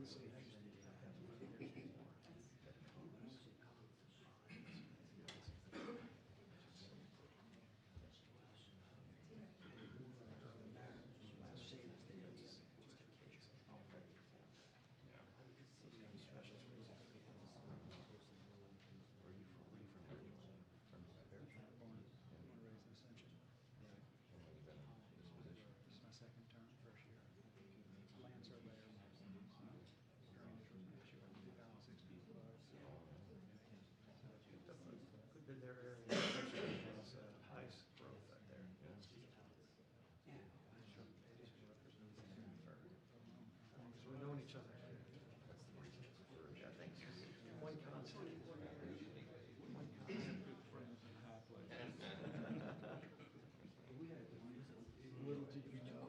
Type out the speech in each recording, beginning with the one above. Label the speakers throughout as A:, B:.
A: honestly, I used to have special reasons.
B: Where are you from? Where are you from? From
A: Born and raised in Ascension.
B: How long have you been in this position?
A: This is my second term, first year. Land surveyor. Drainage was my issue in 2016. Picked up a good bit of their area, especially because ice growth out there. Because we've known each other.
B: That's the reason for
A: Yeah, thanks. One concept. One concept. Little did you know.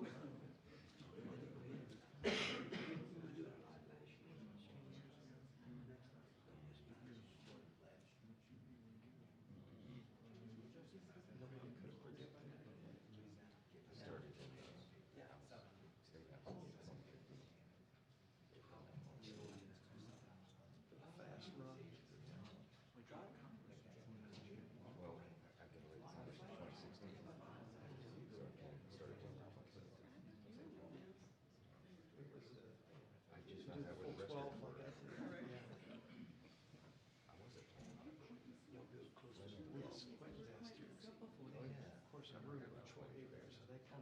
A: Nobody could have predicted it.
B: I started in State House.
A: Fast run.
B: Well, I've been late since 2016. So I started in 2017.
A: It was,
B: I just found out where the rest of
A: 12
B: them were.
A: like that.
B: I was at 12.
A: Yes, quite disastrous.
B: Oh, yeah.
A: Of course, I'm rooted with Troy Bear, so they kind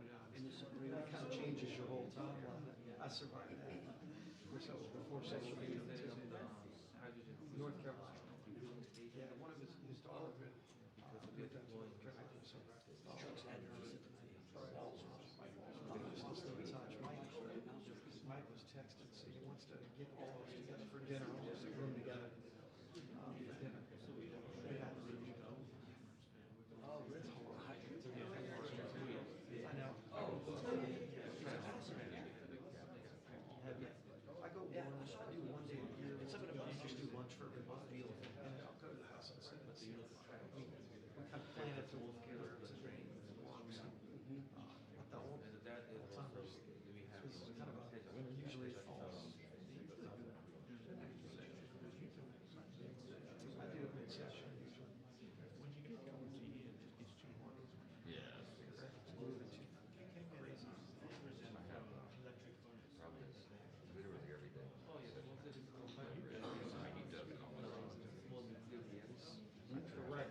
A: of changes your whole timeline. I survived that. Of course, that was before social media. North Carolina. Yeah, one of his daughters. Mike was texting, so he wants to get all of us together for dinner, all of us in a room together for dinner. So we had to leave, you know. Oh, really? I know. Oh, I go one, I do one day a year. It's like I just do lunch for everybody, and I'll go to the house and sit and see. We kind of plan it to work together. It's a dream. But the old timers, it's kind of a, usually it falls. I do a mid-session usually. When you get going to it, it's too hard.
B: Yeah.
A: It's moving too crazy.
B: Problem is, we were there every day. Oh, yeah. I need to call my
A: Right.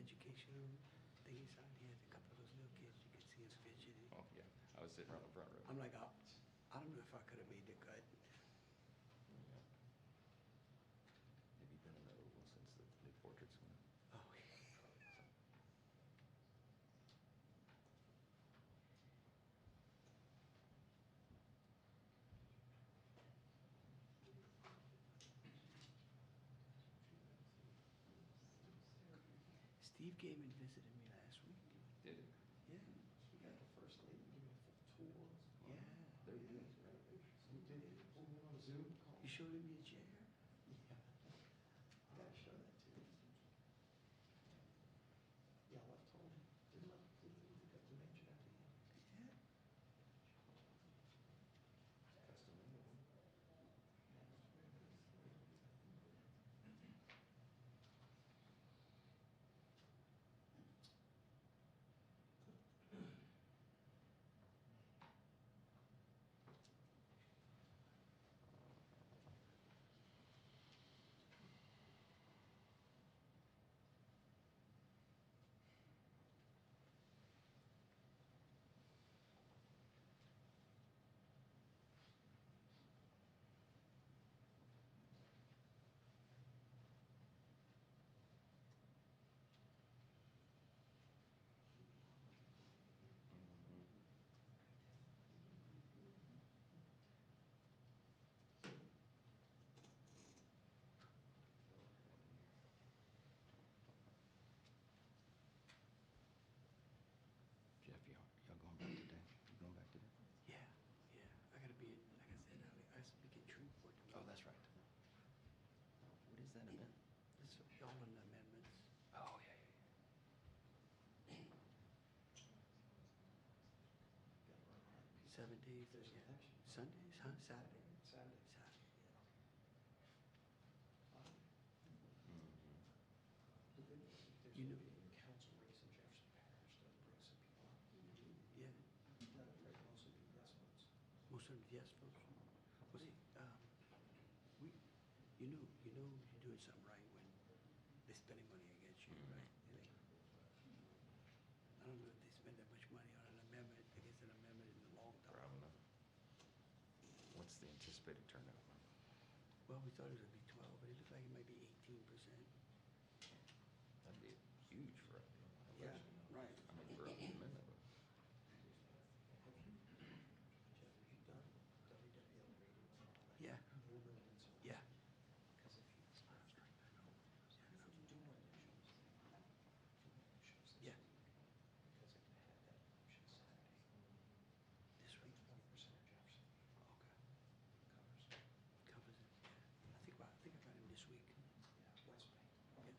C: educational things on here. A couple of those little kids, you could see them fidgeting.
B: Oh, yeah. I was sitting on the front row.
C: I'm like, I don't know if I could have made the cut.
B: Yeah. Have you been in the Oval since the new portraits went up?
C: Oh, Steve came and visited me last week.
B: Did it?
C: Yeah.
A: We got the first lady give me a full tour.
C: Yeah.
B: They're
A: Yeah.
B: good.
A: We did it on a Zoom call.
C: You showed him your chair?
A: Yeah. I gotta show that to you. Yeah, I left home. Didn't let the mention that to him.
C: Yeah.
B: Custom made. Jeff, y'all going back today? You going back today?
C: Yeah. Yeah. I gotta be, like I said, I have to be at Shreveport tomorrow.
B: Oh, that's right. What is that event?
C: It's all in the amendments.
B: Oh, yeah, yeah, yeah.
C: 7 days.
A: There's an
C: Yeah.
A: election.
C: Sundays, huh? Saturday.
A: Saturday.
C: Saturday, yeah.
B: Mhm.
A: The good news is there's
C: You
A: gonna
C: know-
A: be a council race in Jefferson Parish that'll bring some people up.
C: Yeah.
A: That'll bring mostly be yes votes.
C: Most of them, yes, folks. Well, see, we, you're doing something right when they're spending money against you,
B: Mhm.
C: right? And they, I don't know if they spend that much money on an amendment, against an amendment in the long term.
B: Probably not. What's the anticipated turnout?
C: Well, we thought it would be 12, but it looks like it might be 18%.
B: That'd be huge for a
C: Yeah,
B: election.
C: right.
B: I mean, for an amendment.
A: Jeff, have you done WWL ratings and all that?
C: Yeah.
A: Urban and so on?
C: Yeah.
A: Because if you do elections,
C: Yeah.
A: because it had that election Saturday,
C: This week.
A: 20% of Jefferson
C: Okay.
A: covers.
C: Covers it. Yeah. I think I got him this week.
A: Yeah, West Bank.
C: Yeah.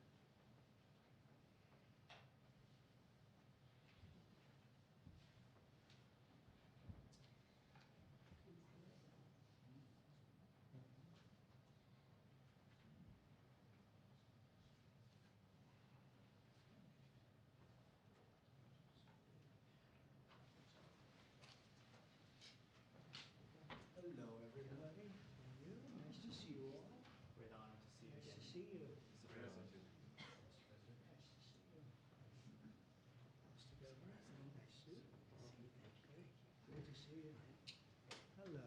D: Hello, everybody. How are you? Nice to see you all.
E: Great honor to see you
D: Nice
E: again.
D: to see you.
E: Mr. President.
D: Nice to see you. Mr. Governor, nice to see you. Okay. Good to see you. Hello.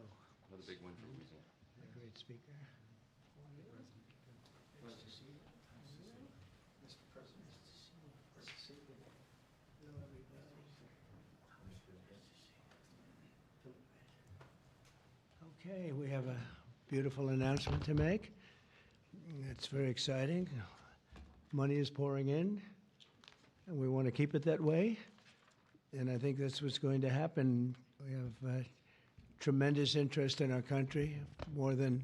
B: Another big win for Louisiana.
D: A great speaker. Nice to see you.
A: Mr. President.
D: Nice to see you.
A: Nice to see you.
D: Hello, everybody. Okay, we have a beautiful announcement to make. It's very exciting. Money is pouring in, and we want to keep it that way. And I think that's what's going to happen. We have tremendous interest in our country, more than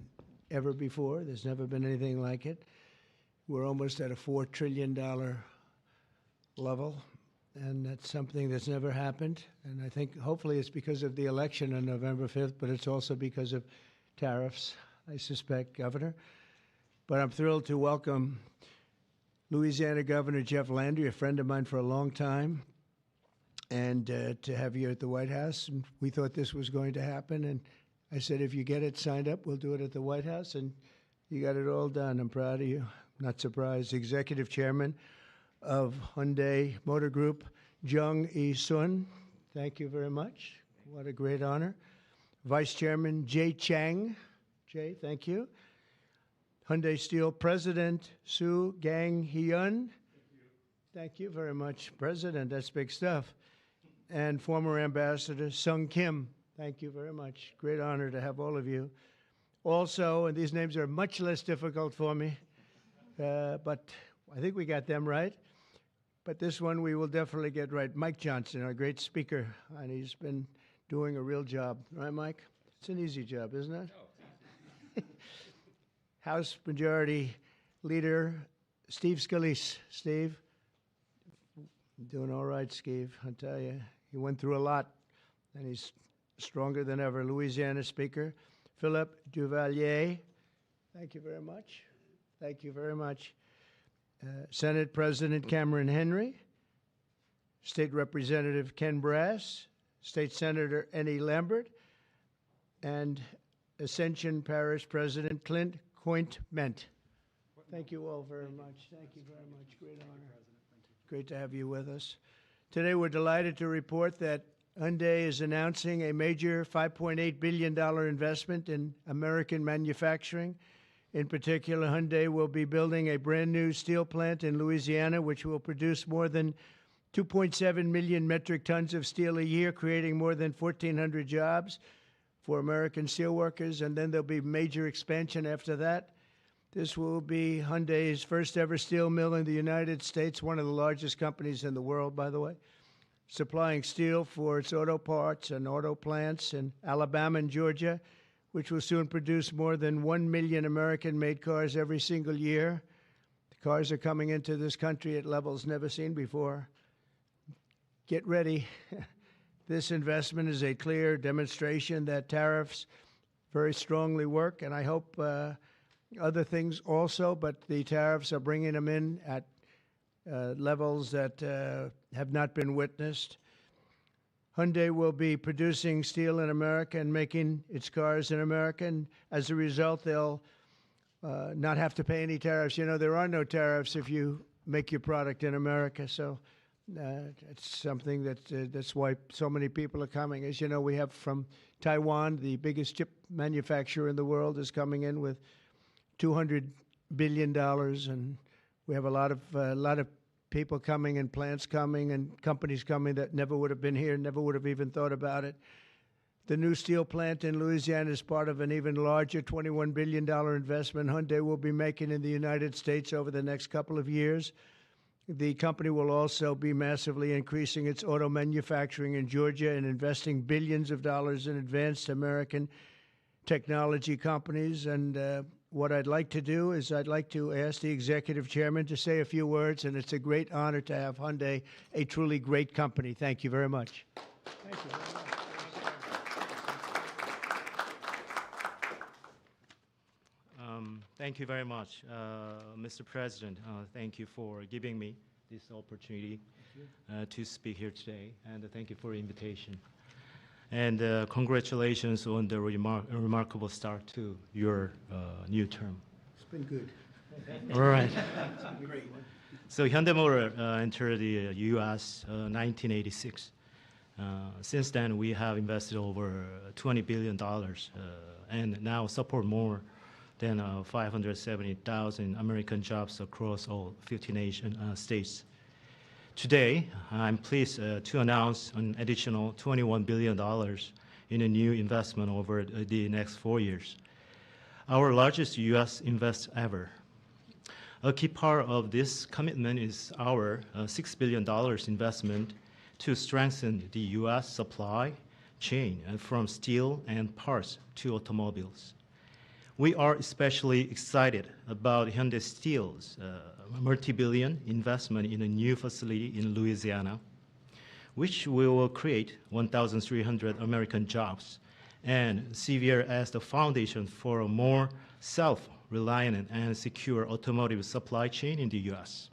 D: ever before. There's never been anything like it. We're almost at a $4 trillion level, and that's something that's never happened. And I think hopefully it's because of the election on November 5th, but it's also because of tariffs, I suspect, Governor. But I'm thrilled to welcome Louisiana Governor Jeff Landry, a friend of mine for a long time, and to have you at the White House. And we thought this was going to happen, and I said, if you get it signed up, we'll do it at the White House, and you got it all done. I'm proud of you. Not surprised. Executive Chairman of Hyundai Motor Group, Jung E-sun. Thank you very much. What a great honor. Vice Chairman Jay Chang. Jay, thank you. Hyundai Steel President Su Gang Hyun. Thank you very much, President. That's big stuff. And former Ambassador Sung Kim. Thank you very much. Great honor to have all of you. Also, and these names are much less difficult for me, but I think we got them right. But this one we will definitely get right. Mike Johnson, our great speaker, and he's been doing a real job. Right, Mike? It's an easy job, isn't it? House Majority Leader Steve Scalise. Steve? Doing all right, Steve. I'll tell you, he went through a lot, and he's stronger than ever. Louisiana Speaker Philip Duvalier. Thank you very much. Thank you very much. Senate President Cameron Henry, State Representative Ken Brass, State Senator Ennie Lambert, and Ascension Parish President Clint Coint-Ment. Thank you all very much. Thank you very much. Great honor. Great to have you with us. Today we're delighted to report that Hyundai is announcing a major $5.8 billion investment in American manufacturing. In particular, Hyundai will be building a brand new steel plant in Louisiana, which will produce more than 2.7 million metric tons of steel a year, creating more than 1,400 jobs for American steelworkers. And then there'll be major expansion after that. This will be Hyundai's first ever steel mill in the United States, one of the largest companies in the world, by the way, supplying steel for its auto parts and auto plants in Alabama and Georgia, which will soon produce more than 1 million American-made cars every single year. The cars are coming into this country at levels never seen before. Get ready. This investment is a clear demonstration that tariffs very strongly work, and I hope other things also, but the tariffs are bringing them in at levels that have not been witnessed. Hyundai will be producing steel in America and making its cars in America, and as a result, they'll not have to pay any tariffs. You know, there are no tariffs if you make your product in America, so it's something that's why so many people are coming. As you know, we have from Taiwan, the biggest chip manufacturer in the world, is coming in with $200 billion, and we have a lot of people coming and plants coming and companies coming that never would have been here, never would have even thought about it. The new steel plant in Louisiana is part of an even larger $21 billion investment Hyundai will be making in the United States over the next couple of years. The company will also be massively increasing its auto manufacturing in Georgia and investing billions of dollars in advanced American technology companies. And what I'd like to do is I'd like to ask the executive chairman to say a few words, and it's a great honor to have Hyundai, a truly great company. Thank you very much. Thank you very much.
E: Thank you very much, Mr. President. Thank you for giving me this opportunity to speak here today, and thank you for the invitation. And congratulations on the remarkable start to your new term.
D: It's been good.
E: All right.
D: Great.
E: So Hyundai Motor entered the U.S. 1986. Since then, we have invested over $20 billion and now support more than 570,000 American jobs across all 15 Asian states. Today, I'm pleased to announce an additional $21 billion in a new investment over the next 4 years, our largest U.S. invest ever. A key part of this commitment is our $6 billion investment to strengthen the U.S. supply chain from steel and parts to automobiles. We are especially excited about Hyundai Steel's multi-billion investment in a new facility in Louisiana, which will create 1,300 American jobs and serve as the foundation for a more self-reliant and secure automotive supply chain in the U.S.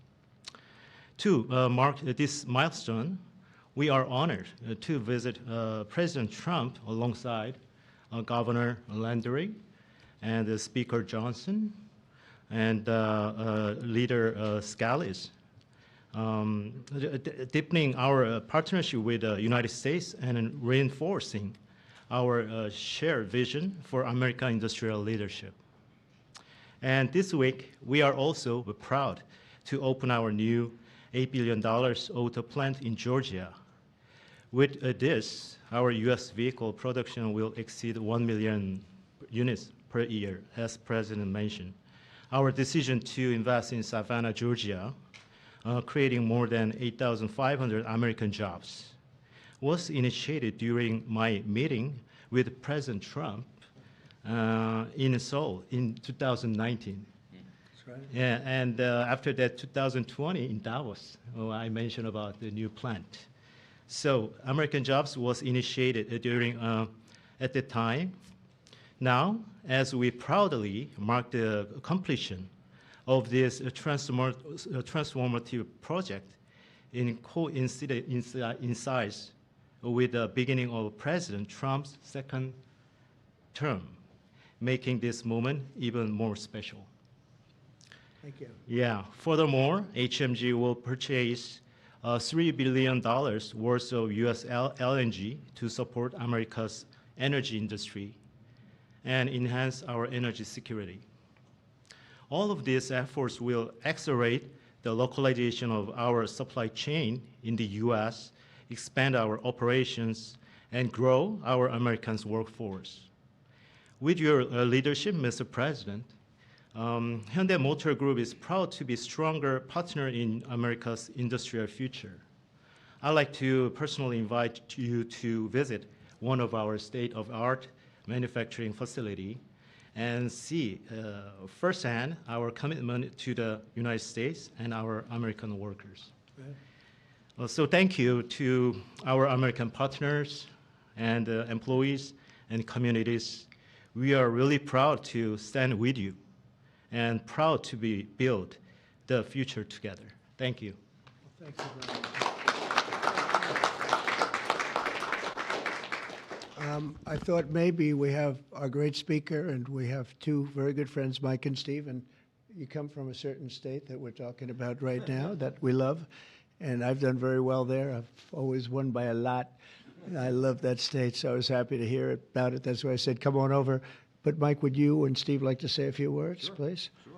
E: To mark this milestone, we are honored to visit President Trump alongside Governor Landry and Speaker Johnson and Leader Scalise. deepening our partnership with the United States and reinforcing our shared vision for American industrial leadership. And this week, we are also proud to open our new $8 billion auto plant in Georgia. With this, our U.S. vehicle production will exceed 1 million units per year, as President mentioned. Our decision to invest in Savannah, Georgia, creating more than 8,500 American jobs, was initiated during my meeting with President Trump in Seoul in 2019.
D: That's right.
E: Yeah, and after that, 2020 in Davos, I mentioned about the new plant. So American Jobs was initiated during at the time. Now, as we proudly mark the completion of this transformative project, coincides with the beginning of President Trump's second term, making this moment even more special.
D: Thank you.
E: Yeah. Furthermore, HMG will purchase $3 billion worth of U.S. LNG to support America's energy industry and enhance our energy security. All of these efforts will accelerate the localization of our supply chain in the U.S., expand our operations, and grow our American workforce. With your leadership, Mr. President, Hyundai Motor Group is proud to be a stronger partner in America's industrial future. I'd like to personally invite you to visit one of our state-of-the-art manufacturing facility and see firsthand our commitment to the United States and our American workers.
D: Right.
E: So thank you to our American partners and employees and communities. We are really proud to stand with you and proud to build the future together. Thank you.
D: Well, thank you very much. I thought maybe we have our great speaker, and we have two very good friends, Mike and Steve, and you come from a certain state that we're talking about right now that we love, and I've done very well there. I've always won by a lot. I love that state, so I was happy to hear about it. That's why I said, come on over. But Mike, would you and Steve like to say a few words, please?
B: Sure.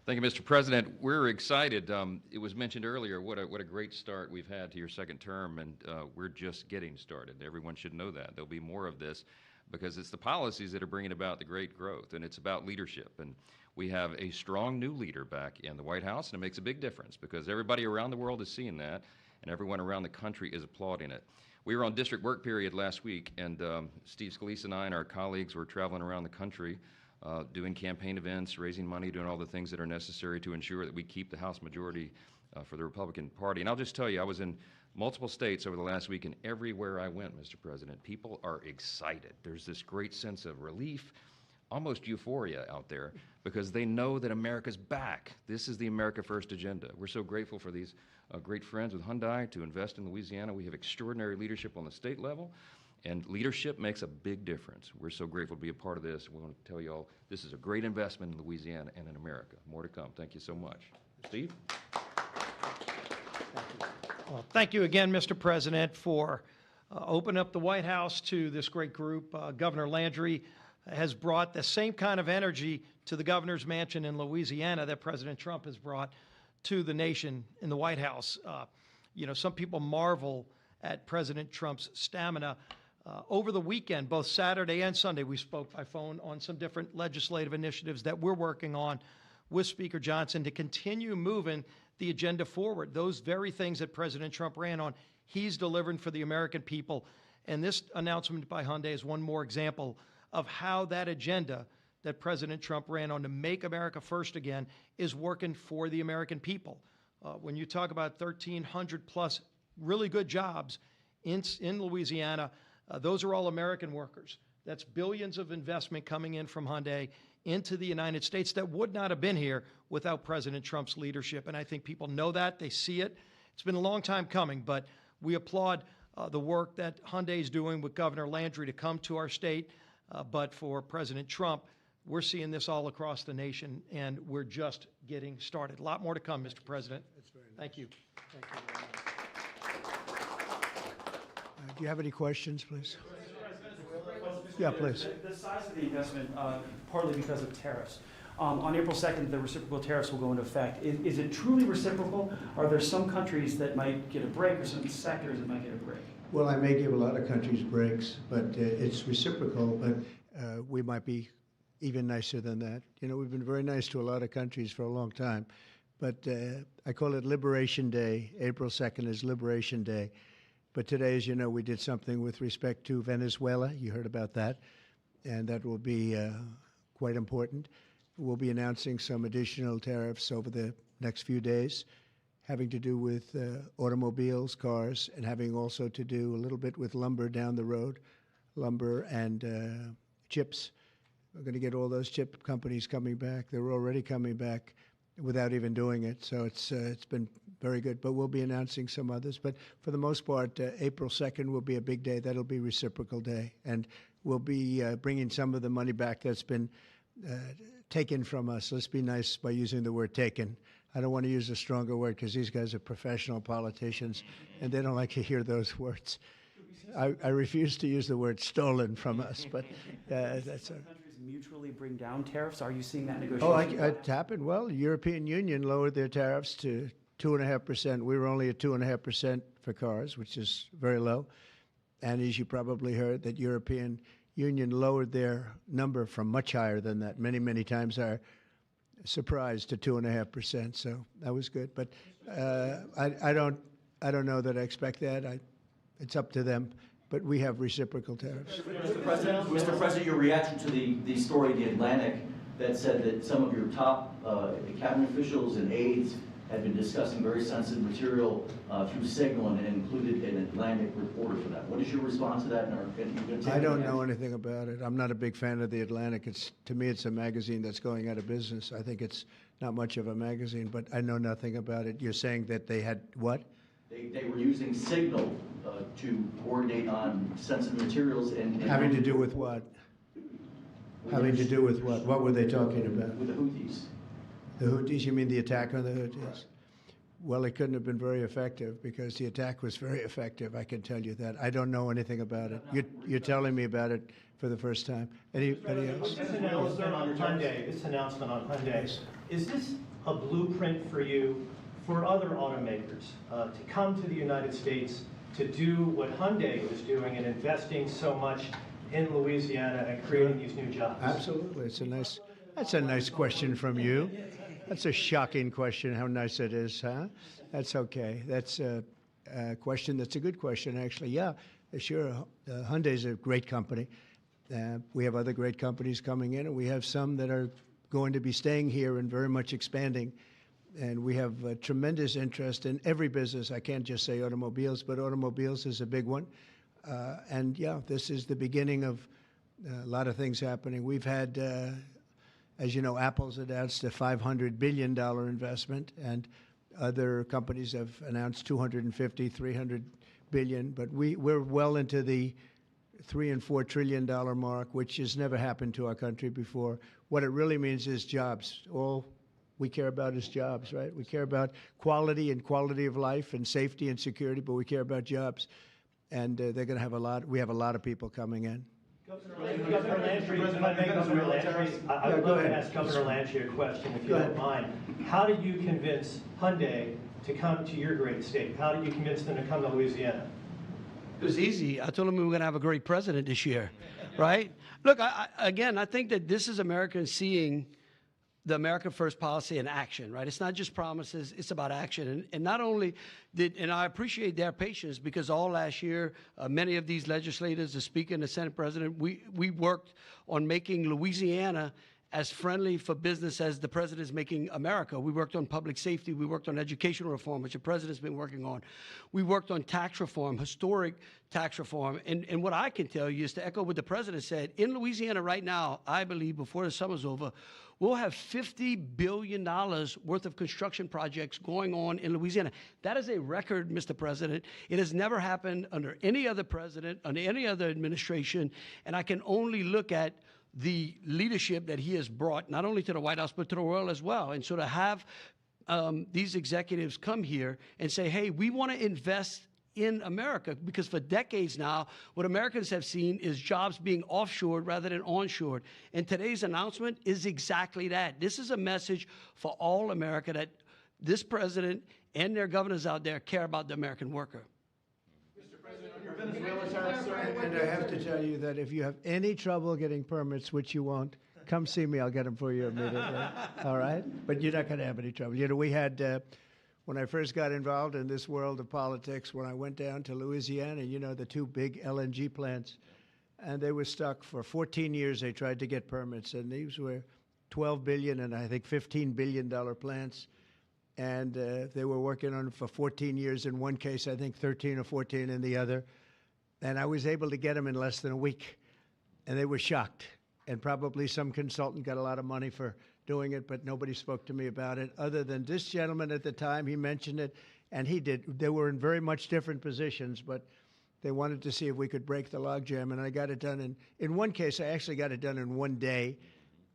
B: Thank you, Mr. President. We're excited. It was mentioned earlier what a great start we've had to your second term, and we're just getting started. Everyone should know that. There'll be more of this because it's the policies that are bringing about the great growth, and it's about leadership. And we have a strong new leader back in the White House, and it makes a big difference because everybody around the world is seeing that, and everyone around the country is applauding it. We were on district work period last week, and Steve Scalise and I and our colleagues were traveling around the country doing campaign events, raising money, doing all the things that are necessary to ensure that we keep the House majority for the Republican Party. And I'll just tell you, I was in multiple states over the last week, and everywhere I went, Mr. President, people are excited. There's this great sense of relief, almost euphoria out there, because they know that America's back. This is the America First agenda. We're so grateful for these great friends with Hyundai to invest in Louisiana. We have extraordinary leadership on the state level, and leadership makes a big difference. We're so grateful to be a part of this. We want to tell you all this is a great investment in Louisiana and in America. More to come. Thank you so much. Steve?
F: Well, thank you again, Mr. President, for opening up the White House to this great group. Governor Landry has brought the same kind of energy to the governor's mansion in Louisiana that President Trump has brought to the nation in the White House. Some people marvel at President Trump's stamina. Over the weekend, both Saturday and Sunday, we spoke by phone on some different legislative initiatives that we're working on with Speaker Johnson to continue moving the agenda forward. Those very things that President Trump ran on, he's delivering for the American people. And this announcement by Hyundai is one more example of how that agenda that President Trump ran on to make America first again is working for the American people. When you talk about 1,300 plus really good jobs in Louisiana, those are all American workers. That's billions of investment coming in from Hyundai into the United States that would not have been here without President Trump's leadership. And I think people know that, they see it. It's been a long time coming, but we applaud the work that Hyundai is doing with Governor Landry to come to our state. But for President Trump, We're seeing this all across the nation, and we're just getting started. A lot more to come, Mr. President. Thank you. Thank you very much.
D: Do you have any questions, please? Yeah, please.
G: The size of the investment, partly because of tariffs. On April 2nd, the reciprocal tariffs will go into effect. Is it truly reciprocal? Are there some countries that might get a break or some sectors that might get a break?
D: Well, I may give a lot of countries breaks, but it's reciprocal, but we might be even nicer than that. You know, we've been very nice to a lot of countries for a long time, but I call it Liberation Day. April 2nd is Liberation Day. But today, as you know, we did something with respect to Venezuela. You heard about that, and that will be quite important. We'll be announcing some additional tariffs over the next few days, having to do with automobiles, cars, and having also to do a little bit with lumber down the road, lumber and chips. We're going to get all those chip companies coming back. They're already coming back without even doing it, so it's been very good. But we'll be announcing some others. But for the most part, April 2nd will be a big day. That'll be Reciprocal Day, and we'll be bringing some of the money back that's been taken from us. Let's be nice by using the word taken. I don't want to use a stronger word because these guys are professional politicians, and they don't like to hear those words. I refuse to use the word stolen from us, but that's
G: Some countries mutually bring down tariffs. Are you seeing that
D: Oh,
G: negotiation?
D: it happened. Well, the European Union lowered their tariffs to 2.5%. We were only at 2.5% for cars, which is very low. And as you probably heard, that European Union lowered their number from much higher than that, many, many times higher. Surprised to 2.5%. So that was good. But I don't know that I expect that. It's up to them. But we have reciprocal tariffs.
H: Mr. President, your reaction to the story in The Atlantic that said that some of your top cabinet officials and aides had been discussing very sensitive material through Signal and included an Atlantic reporter for that. What is your response to that?
D: I don't know anything about it. I'm not a big fan of The Atlantic. To me, it's a magazine that's going out of business. I think it's not much of a magazine, but I know nothing about it. You're saying that they had what?
H: They were using Signal to coordinate on sensitive materials and
D: Having to do with what? Having to do with what? What were they talking about?
H: with the Houthis.
D: The Houthis? You mean the attack on the Houthis? Well, it couldn't have been very effective because the attack was very effective. I can tell you that. I don't know anything about it. You're telling me about it for the first time. Anybody else?
I: This announcement on Hyundai, is this a blueprint for you for other automakers to come to the United States to do what Hyundai was doing and investing so much in Louisiana and creating these new jobs?
D: Absolutely. That's a nice question from you. That's a shocking question, how nice it is, huh? That's okay. That's a question that's a good question, actually. Yeah, sure. Hyundai's a great company. We have other great companies coming in, and we have some that are going to be staying here and very much expanding. And we have tremendous interest in every business. I can't just say automobiles, but automobiles is a big one. And yeah, this is the beginning of a lot of things happening. We've had, as you know, Apple's announced a $500 billion investment, and other companies have announced 250, 300 billion. But we're well into the $3 and $4 trillion mark, which has never happened to our country before. What it really means is jobs. All we care about is jobs, right? We care about quality and quality of life and safety and security, but we care about jobs. And they're going to have we have a lot of people coming in.
I: Governor Landry, if I may, Governor Landry, I would love to ask Governor Landry a question, if you don't mind. How did you convince Hyundai to come to your great state? How did you convince them to come to Louisiana?
C: It was easy. I told them we were going to have a great president this year, right? Look, I think that this is Americans seeing the America First policy in action, right? It's not just promises, it's about action. And not only and I appreciate their patience because all last year, many of these legislators, the Speaker and the Senate President, we worked on making Louisiana as friendly for business as the President is making America. We worked on public safety. We worked on educational reform, which the President's been working on. We worked on tax reform, historic tax reform. And what I can tell you is to echo what the President said, in Louisiana right now, I believe before the summer's over, we'll have $50 billion worth of construction projects going on in Louisiana. That is a record, Mr. President. It has never happened under any other president, under any other administration. And I can only look at the leadership that he has brought, not only to the White House, but to the world as well. And so to have these executives come here and say, hey, we want to invest in America, because for decades now, what Americans have seen is jobs being offshored rather than onshored. And today's announcement is exactly that. This is a message for all America that this president and their governors out there care about the American worker.
D: And I have to tell you that if you have any trouble getting permits, which you won't, come see me. I'll get them for you immediately. All right? But you're not going to have any trouble. You know, we had, when I first got involved in this world of politics, when I went down to Louisiana, you know, the two big LNG plants, and they were stuck for 14 years. They tried to get permits, and these were $12 billion and I think $15 billion plants. And they were working on it for 14 years in one case, I think 13 or 14 in the other. And I was able to get them in less than a week. And they were shocked. And probably some consultant got a lot of money for doing it, but nobody spoke to me about it, other than this gentleman at the time. He mentioned it, and he did. They were in very much different positions, but they wanted to see if we could break the logjam. And I got it done in one case, I actually got it done in one day.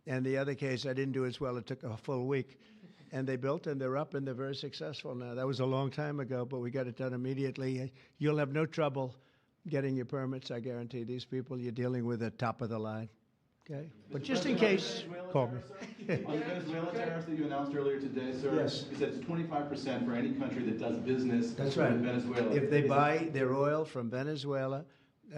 D: And the other case, I didn't do as well. It took a full week. And they built, and they're up, and they're very successful now. That was a long time ago, but we got it done immediately. You'll have no trouble getting your permits, I guarantee. These people, you're dealing with the top of the line. Okay? But just in case, call me.
J: On the Venezuela tariffs that you announced earlier today, sir,
D: Yes.
J: you said it's 25% for any country that does business
D: That's
J: with
D: right.
J: Venezuela.
D: If they
J: Is
D: buy their oil from Venezuela,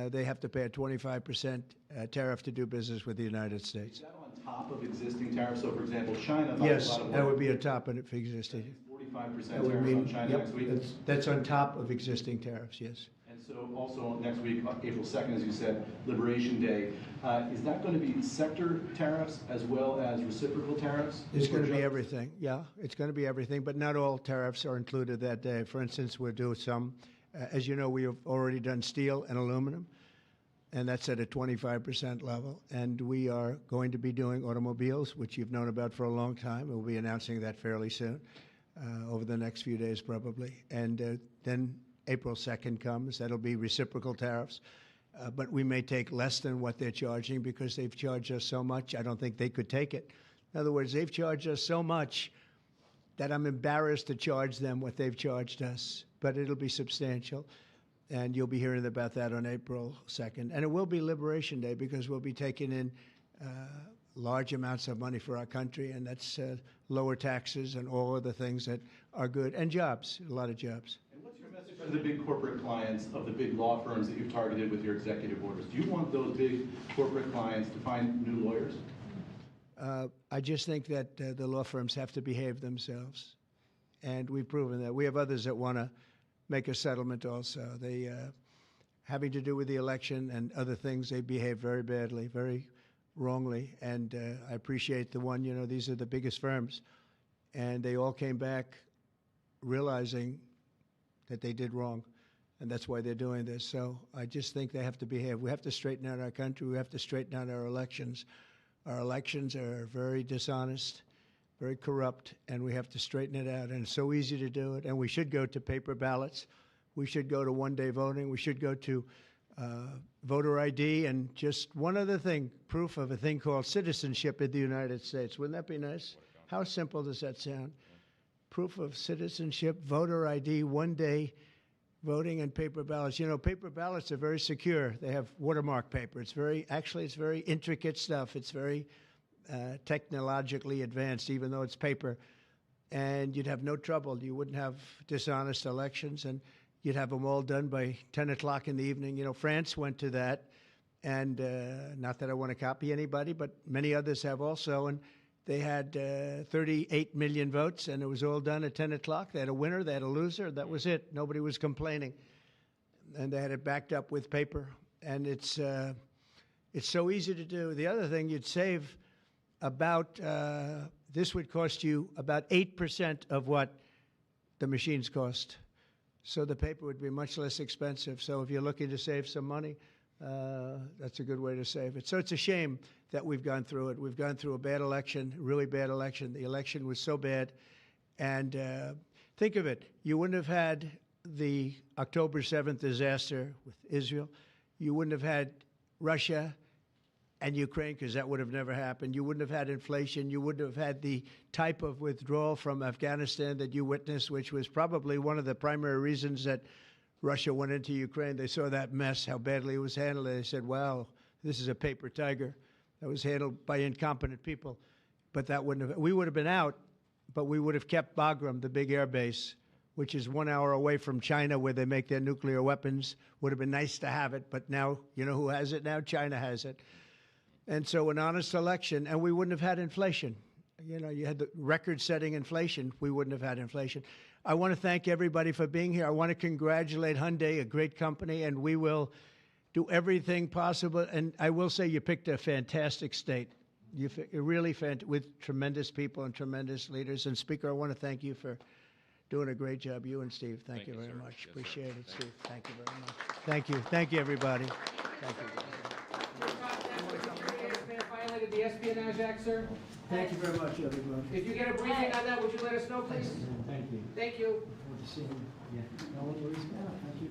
D: they have to pay a 25% tariff to do business with the United States.
J: that on top of existing tariffs? So, for example, China buys
D: Yes,
J: a lot of
D: that
J: oil.
D: would be on top of it for existing.
J: 45%
D: That would
J: tariffs
D: mean,
J: on China
D: yep,
J: next week.
D: that's on top of existing tariffs, yes.
J: And so also next week, April 2nd, as you said, Liberation Day. Is that going to be sector tariffs as well as reciprocal tariffs?
D: It's going to be everything, yeah. It's going to be everything, but not all tariffs are included that day. For instance, we'll do some, as you know, we have already done steel and aluminum, and that's at a 25% level. And we are going to be doing automobiles, which you've known about for a long time. We'll be announcing that fairly soon, over the next few days probably. And then April 2nd comes, that'll be reciprocal tariffs. But we may take less than what they're charging because they've charged us so much, I don't think they could take it. In other words, they've charged us so much that I'm embarrassed to charge them what they've charged us. But it'll be substantial, and you'll be hearing about that on April 2nd. And it will be Liberation Day because we'll be taking in large amounts of money for our country, and that's lower taxes and all of the things that are good, and jobs, a lot of jobs.
J: For the big corporate clients of the big law firms that you've targeted with your executive orders, do you want those big corporate clients to find new lawyers?
D: I just think that the law firms have to behave themselves, and we've proven that. We have others that want to make a settlement also. They, having to do with the election and other things, they behave very badly, very wrongly, and I appreciate the one, you know, these are the biggest firms, and they all came back realizing that they did wrong, and that's why they're doing this. So I just think they have to behave. We have to straighten out our country. We have to straighten out our elections. Our elections are very dishonest, very corrupt, and we have to straighten it out. And it's so easy to do it. And we should go to paper ballots. We should go to one-day voting. We should go to voter ID. And just one other thing, proof of a thing called citizenship in the United States. Wouldn't that be nice? How simple does that sound? Proof of citizenship, voter ID, one-day voting, and paper ballots. You know, paper ballots are very secure. They have watermark paper. It's very intricate stuff. It's very technologically advanced, even though it's paper. And you'd have no trouble. You wouldn't have dishonest elections, and you'd have them all done by 10 o'clock in the evening. You know, France went to that, and not that I want to copy anybody, but many others have also, and they had 38 million votes, and it was all done at 10 o'clock. They had a winner, they had a loser, that was it. Nobody was complaining. And they had it backed up with paper, and it's so easy to do. The other thing, you'd save about, this would cost you about 8% of what the machines cost. So the paper would be much less expensive. So if you're looking to save some money, that's a good way to save it. So it's a shame that we've gone through it. We've gone through a bad election, really bad election. The election was so bad. And think of it. You wouldn't have had the October 7th disaster with Israel. You wouldn't have had Russia and Ukraine, because that would have never happened. You wouldn't have had inflation. You wouldn't have had the type of withdrawal from Afghanistan that you witnessed, which was probably one of the primary reasons that Russia went into Ukraine. They saw that mess, how badly it was handled. They said, wow, this is a paper tiger that was handled by incompetent people. But that wouldn't have, we would have been out, but we would have kept Bagram, the big air base, which is 1 hour away from China where they make their nuclear weapons. Would have been nice to have it, but now, you know who has it now? China has it. And so an honest election, and we wouldn't have had inflation. You know, you had the record-setting inflation. We wouldn't have had inflation. I want to thank everybody for being here. I want to congratulate Hyundai, a great company, and we will do everything possible. And I will say you picked a fantastic state. You're really with tremendous people and tremendous leaders. And Speaker, I want to thank you for doing a great job. You and Steve, thank you very
B: sir.
D: much.
B: Yes,
D: Appreciate
B: sir.
D: it, Steve. Thank you very much. Thank you. Thank you, everybody. Thank you.
K: Violated the Espionage Act, sir.
D: Thank you very much, everybody.
K: If you get a briefing on that, would you let us know, please?
D: Thank you.
K: Thank you.
D: Good to see you. Yeah. No one worries about it. Thank you.